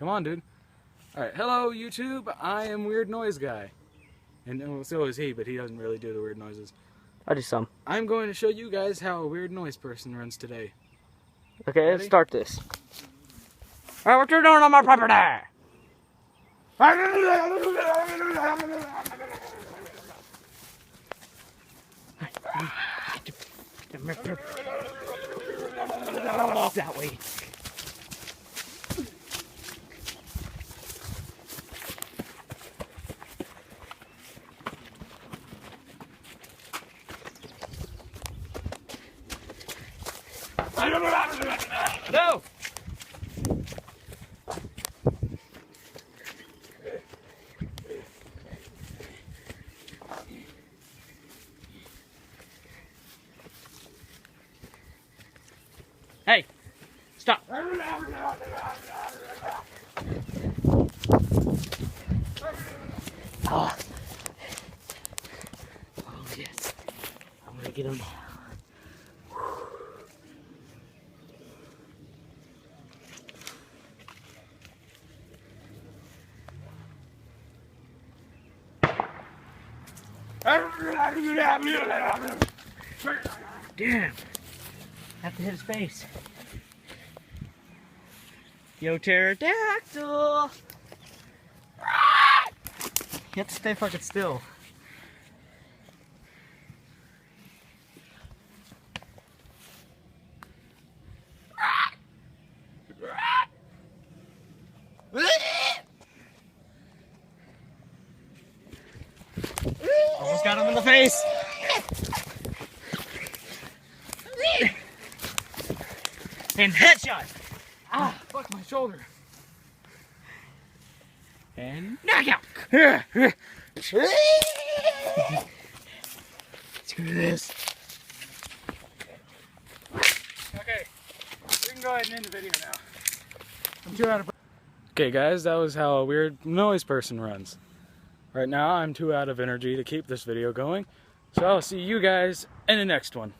Come on, dude. Alright, hello YouTube, I am Weird Noise Guy. And so is he, but he doesn't really do the weird noises. I do some. I'm going to show you guys how a weird noise person runs today. Okay, Ready? let's start this. Alright, what you doing on my property? That way. No! Hey! Stop! Oh, yes. I'm gonna get him now. Damn! Have to hit his face. Yo, pterodactyl! You have to stay fucking still. Almost got him in the face. And headshot. Ah, fuck my shoulder. And knockout. Screw this. Okay, we can go ahead and end the video now. I'm too out of breath. Okay guys, that was how a weird noise person runs. Right now I'm too out of energy to keep this video going, so I'll see you guys in the next one.